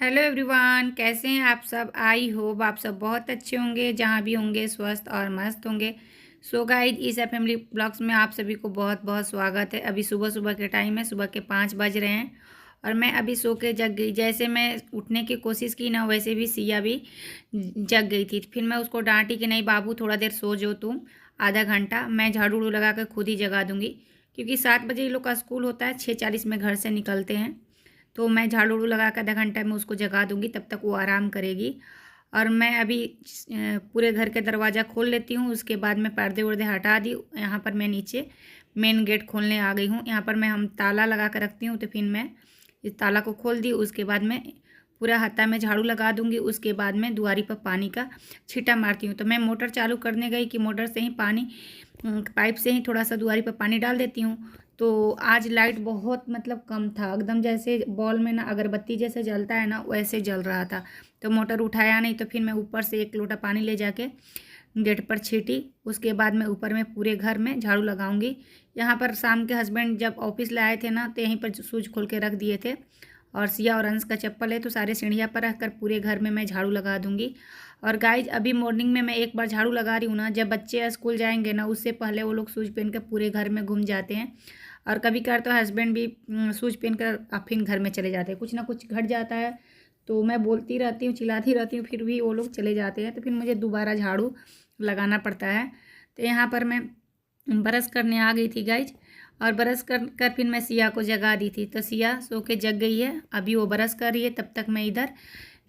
Hello everyone, कैसे हैं आप सब। आई होप आप सब बहुत अच्छे होंगे, जहाँ भी होंगे स्वस्थ और मस्त होंगे। सो गाइज, इस फैमिली ब्लॉग्स में आप सभी को बहुत बहुत स्वागत है। अभी सुबह सुबह के टाइम है, सुबह के 5 बज रहे हैं और मैं अभी सो के जग गई। जैसे मैं उठने की कोशिश की ना, वैसे भी सिया भी जग गई थी। फिर मैं उसको डांटी कि नहीं बाबू, थोड़ा देर सो जो तुम, आधा घंटा। मैं झाड़ू उड़ू लगा कर खुद ही जगा दूंगी, क्योंकि 7 बजे ये लोग का स्कूल होता है, 6:40 में घर से निकलते हैं। तो मैं झाड़ू उड़ू लगा कर आधा घंटा में उसको जगा दूंगी, तब तक वो आराम करेगी। और मैं अभी पूरे घर के दरवाज़ा खोल लेती हूँ। उसके बाद मैं पर्दे वर्दे हटा दी। यहाँ पर मैं नीचे मेन गेट खोलने आ गई हूँ। यहाँ पर मैं हम ताला लगा कर रखती हूँ, तो फिर मैं इस ताला को खोल दी। उसके बाद मैं पूरा हत्था में झाड़ू लगा दूंगी। उसके बाद मैं दुआरी पर पानी का छींटा मारती हूँ। तो मैं मोटर चालू करने गई कि मोटर से ही पानी, पाइप से ही थोड़ा सा दुआरी पर पानी डाल देती हूँ। तो आज लाइट बहुत मतलब कम था, एकदम जैसे बॉल में ना अगरबत्ती जैसे जलता है ना, वैसे जल रहा था। तो मोटर उठाया नहीं, तो फिर मैं ऊपर से 1 लोटा पानी ले जाके गेट पर छीटी। उसके बाद मैं ऊपर में पूरे घर में झाड़ू लगाऊंगी। यहाँ पर शाम के हस्बैंड जब ऑफिस ले आए थे ना, तो यहीं पर स्विच खोल के रख दिए थे। और सिया और अंश का चप्पल है, तो सारे सीढ़ियाँ पर रख कर पूरे घर में मैं झाड़ू लगा दूंगी। और गाइज, अभी मॉर्निंग में मैं एक बार झाड़ू लगा रही हूँ ना, जब बच्चे स्कूल जाएंगे ना, उससे पहले वो लोग शूज पहन कर पूरे घर में घूम जाते हैं। और कभी कभार तो हस्बैंड भी शूज पहन कर फिर घर में चले जाते हैं। कुछ ना कुछ घट जाता है, तो मैं बोलती रहती हूँ, चिल्लाती रहती हूँ, फिर भी वो लोग चले जाते हैं, तो फिर मुझे दोबारा झाड़ू लगाना पड़ता है। तो यहाँ पर मैं ब्रश करने आ गई थी गाइज। और ब्रश कर कर फिर मैं सिया को जगा दी थी। तो सिया सो के जग गई है, अभी वो ब्रश कर रही है। तब तक मैं इधर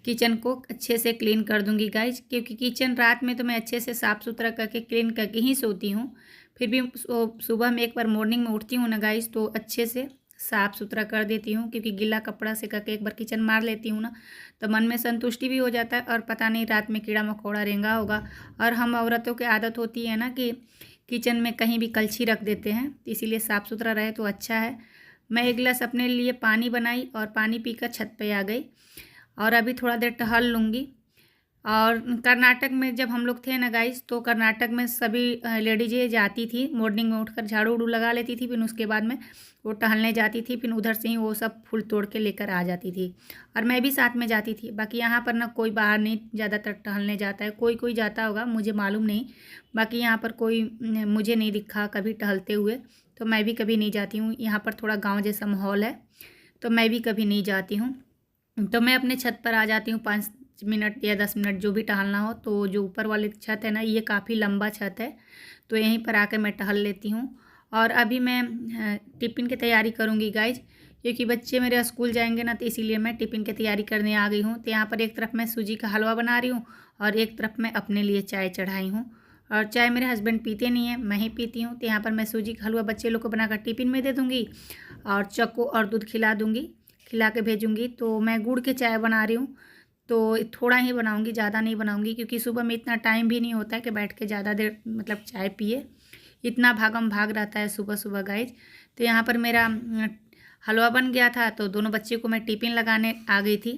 किचन को अच्छे से क्लीन कर दूंगी गाइज, क्योंकि किचन रात में तो मैं अच्छे से साफ़ सुथरा करके क्लीन करके ही सोती हूँ। फिर भी सुबह में एक बार मॉर्निंग में उठती हूँ ना गाइज, तो अच्छे से साफ़ सुथरा कर देती हूँ, क्योंकि गीला कपड़ा से करके एक बार किचन मार लेती हूँ ना, तो मन में संतुष्टि भी हो जाता है। और पता नहीं रात में कीड़ा मकोड़ा रेंगा होगा। और हम औरतों की आदत होती है ना कि किचन में कहीं भी कलछी रख देते हैं, तो इसीलिए साफ़ सुथरा रहे तो अच्छा है। मैं एक गिलास अपने लिए पानी बनाई और पानी पीकर छत पे आ गई। और अभी थोड़ा देर टहल लूँगी। और कर्नाटक में जब हम लोग थे ना गाइस, तो कर्नाटक में सभी लेडीज़ें जाती थी, मॉर्निंग में उठकर झाड़ू उड़ू लगा लेती थी। फिर उसके बाद में वो टहलने जाती थी, फिर उधर से ही वो सब फूल तोड़ के लेकर आ जाती थी। और मैं भी साथ में जाती थी। बाकी यहाँ पर ना कोई बाहर नहीं ज़्यादातर टहलने जाता है, कोई कोई जाता होगा, मुझे मालूम नहीं। बाकी यहाँ पर कोई मुझे नहीं दिखा कभी टहलते हुए, तो मैं भी कभी नहीं जाती हूँ। यहाँ पर थोड़ा गाँव जैसा माहौल है, तो मैं भी कभी नहीं जाती हूँ। तो मैं अपने छत पर आ जाती हूँ 5 मिनट या 10 मिनट जो भी टहलना हो। तो जो ऊपर वाली छत है ना, ये काफ़ी लंबा छत है, तो यहीं पर आकर मैं टहल लेती हूँ। और अभी मैं टिफ़िन की तैयारी करूँगी गाइज, क्योंकि बच्चे मेरे स्कूल जाएंगे ना, तो इसीलिए मैं टिफ़िन की तैयारी करने आ गई हूँ। तो यहाँ पर एक तरफ मैं सूजी का हलवा बना रही हूँ, और एक तरफ मैं अपने लिए चाय चढ़ाई हूँ। और चाय मेरे हस्बैंड पीते नहीं हैं, मैं ही पीती हूँ। तो यहाँ पर मैं सूजी का हलवा बच्चे लोग को बनाकर टिफ़िन में दे दूँगी, और चक्को और दूध खिला दूँगी, खिला के भेजूँगी। तो मैं गुड़ के चाय बना रही हूँ, तो थोड़ा ही बनाऊँगी, ज़्यादा नहीं बनाऊँगी, क्योंकि सुबह में इतना टाइम भी नहीं होता है कि बैठ के ज़्यादा देर मतलब चाय पिए। इतना भागम भाग रहता है सुबह सुबह गाइज। तो यहाँ पर मेरा हलवा बन गया था, तो दोनों बच्चे को मैं टिफ़िन लगाने आ गई थी।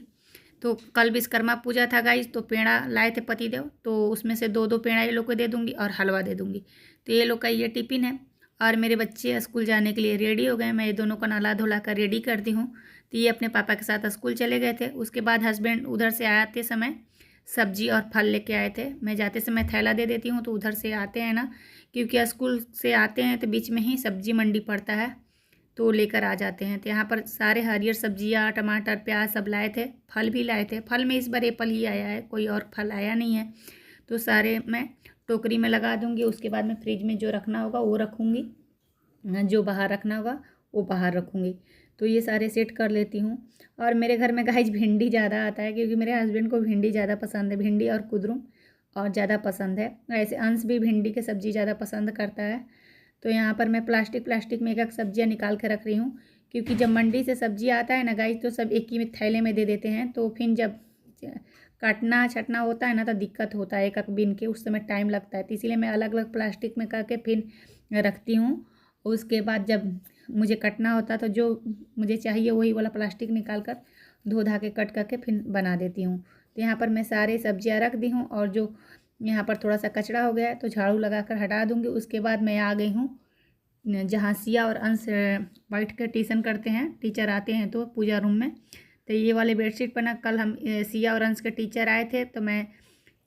तो कल विश्वकर्मा पूजा था गाइज, तो पेड़ा लाए थे पतिदेव, तो उसमें से 2-2 पेड़ा ये लोग को दे दूँगी और हलवा दे दूँगी। तो ये लोग का ये टिफ़िन है। और मेरे बच्चे स्कूल जाने के लिए रेडी हो गए। मैं ये दोनों को नहला धुला कर रेडी करती हूँ। तो ये अपने पापा के साथ स्कूल चले गए थे। उसके बाद हस्बैंड उधर से आते समय सब्जी और फल लेके आए थे। मैं जाते समय थैला दे देती हूँ, तो उधर से आते हैं ना, क्योंकि स्कूल से आते हैं तो बीच में ही सब्जी मंडी पड़ता है, तो लेकर आ जाते हैं। तो यहाँ पर सारे हरियर सब्जियाँ, टमाटर प्याज सब लाए थे। फल भी लाए थे। फल में इस बार एप्पल ही आया है, कोई और फल आया नहीं है। तो सारे मैं टोकरी में लगा दूँगी। उसके बाद में फ्रिज में जो रखना होगा वो रखूँगी, जो बाहर रखना होगा वो बाहर रखूँगी। तो ये सारे सेट कर लेती हूँ। और मेरे घर में गाइज भिंडी ज़्यादा आता है, क्योंकि मेरे हस्बैंड को भिंडी ज़्यादा पसंद है, भिंडी और कुदरूम और ज़्यादा पसंद है। ऐसे अंश भी भिंडी की सब्ज़ी ज़्यादा पसंद करता है। तो यहाँ पर मैं प्लास्टिक में एक सब्जियाँ निकाल के रख रही हूँ, क्योंकि जब मंडी से सब्जी आता है ना गाइज, तो सब एक ही में थैले में दे देते हैं। तो फिर जब काटना छटना होता है ना, तो दिक्कत होता है, एक एक बीन के उस समय टाइम लगता है। तो इसीलिए मैं अलग अलग प्लास्टिक में करके फिर रखती हूँ। उसके बाद जब मुझे कटना होता, तो जो मुझे चाहिए वही वाला प्लास्टिक निकाल कर धो धा के कट करके फिर बना देती हूँ। तो यहाँ पर मैं सारे सब्जियाँ रख दी हूँ, और जो यहाँ पर थोड़ा सा कचरा हो गया है तो झाड़ू लगा कर हटा दूँगी। उसके बाद मैं आ गई हूँ जहाँ सिया और अंश बैठ कर ट्यूशन करते हैं, टीचर आते हैं तो पूजा रूम में। तो ये वाले बेडशीट पर ना कल हम सिया और अंश के टीचर आए थे, तो मैं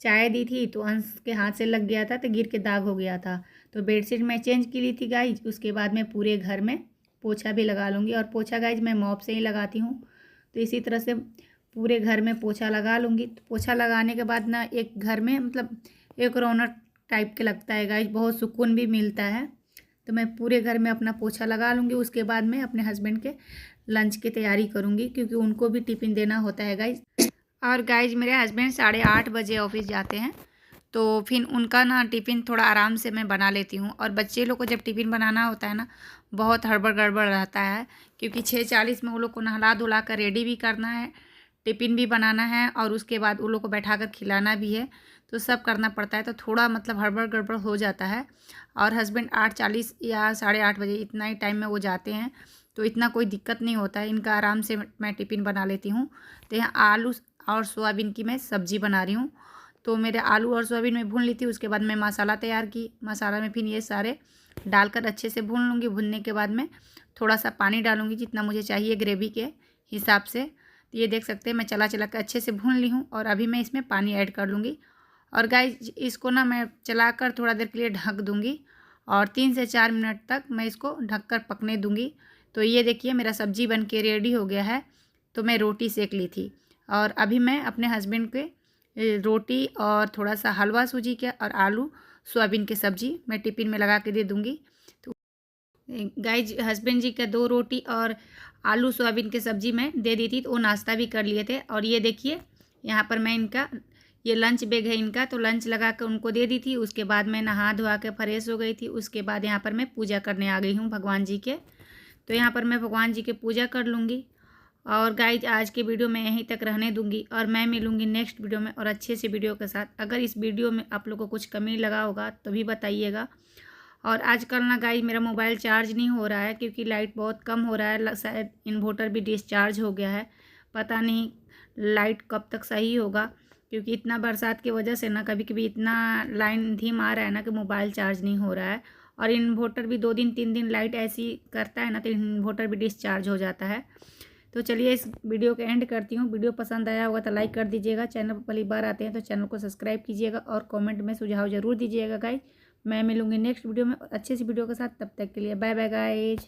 चाय दी थी तो अंश के हाथ से लग गया था, तो गिर के दाग हो गया था। तो बेडशीट मैं चेंज की ली थी गाइज। उसके बाद मैं पूरे घर में पोछा भी लगा लूँगी, और पोछा गाइज मैं मॉप से ही लगाती हूँ। तो इसी तरह से पूरे घर में पोछा लगा लूँगी। तो पोछा लगाने के बाद ना एक घर में मतलब एक रौनक टाइप के लगता है गाइज, बहुत सुकून भी मिलता है। तो मैं पूरे घर में अपना पोछा लगा लूँगी। उसके बाद मैं अपने हस्बैंड के लंच की तैयारी करूँगी, क्योंकि उनको भी टिफ़िन देना होता है गाइज। और गाइज मेरे हस्बैंड 8:30 बजे ऑफिस जाते हैं, तो फिर उनका ना टिफ़िन थोड़ा आराम से मैं बना लेती हूँ। और बच्चे लोग को जब टिफ़िन बनाना होता है ना, बहुत हड़बड़ गड़बड़ रहता है, क्योंकि 6:40 में वो लोग को नहला धुला कर रेडी भी करना है, टिफ़िन भी बनाना है, और उसके बाद उन लोग को बैठा कर खिलाना भी है। तो सब करना पड़ता है, तो थोड़ा मतलब हड़बड़ गड़बड़ हो जाता है। और हस्बैंड 8:40 या 8:30 बजे इतना ही टाइम में वो जाते हैं, तो इतना कोई दिक्कत नहीं होता है। इनका आराम से मैं टिफ़िन बना लेती हूँ। तो यहाँ आलू और सोयाबीन की मैं सब्ज़ी बना रही हूँ। तो मेरे आलू और सोयाबीन में भून ली थी। उसके बाद मैं मसाला तैयार की। मसाला में फिर ये सारे डालकर अच्छे से भून लूँगी। भूनने के बाद मैं थोड़ा सा पानी डालूँगी, जितना मुझे चाहिए ग्रेवी के हिसाब से। तो ये देख सकते हैं मैं चला चला कर अच्छे से भून ली हूँ, और अभी मैं इसमें पानी ऐड कर लूँगी। और गाइस इसको ना मैं चलाकर थोड़ा देर के लिए ढक दूँगी, और 3 से 4 मिनट तक मैं इसको ढककर पकने दूँगी। तो ये देखिए मेरा सब्ज़ी बन के रेडी हो गया है। तो मैं रोटी सेक ली थी, और अभी मैं अपने हस्बैंड के रोटी और थोड़ा सा हलवा सूजी के और आलू सोयाबीन की सब्ज़ी मैं टिफ़िन में लगा के दे दूँगी। तो गाइज हस्बैंड जी का 2 रोटी और आलू सोयाबीन की सब्ज़ी मैं दे दी थी, तो वो नाश्ता भी कर लिए थे। और ये देखिए यहाँ पर मैं इनका ये लंच बैग है इनका, तो लंच लगा कर उनको दे दी थी। उसके बाद मैं नहा धोआ के फ्रेश हो गई थी। उसके बाद यहाँ पर मैं पूजा करने आ गई हूँ भगवान जी के। तो यहाँ पर मैं भगवान जी की पूजा कर लूँगी। और गाइज आज के वीडियो में यहीं तक रहने दूंगी, और मैं मिलूंगी नेक्स्ट वीडियो में और अच्छे से वीडियो के साथ। अगर इस वीडियो में आप लोगों को कुछ कमी लगा होगा तो भी बताइएगा। और आजकल ना गाइज मेरा मोबाइल चार्ज नहीं हो रहा है, क्योंकि लाइट बहुत कम हो रहा है। शायद इन्वर्टर भी डिस्चार्ज हो गया है, पता नहीं लाइट कब तक सही होगा। क्योंकि इतना बरसात की वजह से ना कभी कभी इतना लाइन धीम आ रहा है ना कि मोबाइल चार्ज नहीं हो रहा है। और इन्वर्टर भी 2 दिन 3 दिन लाइट ऐसी करता है ना, तो इन्वर्टर भी डिस्चार्ज हो जाता है। तो चलिए इस वीडियो को एंड करती हूँ। वीडियो पसंद आया होगा तो लाइक कर दीजिएगा। चैनल पर पहली बार आते हैं तो चैनल को सब्सक्राइब कीजिएगा, और कमेंट में सुझाव ज़रूर दीजिएगा गाइज। मैं मिलूंगी नेक्स्ट वीडियो में अच्छे सी वीडियो के साथ। तब तक के लिए बाय बाय गाइज।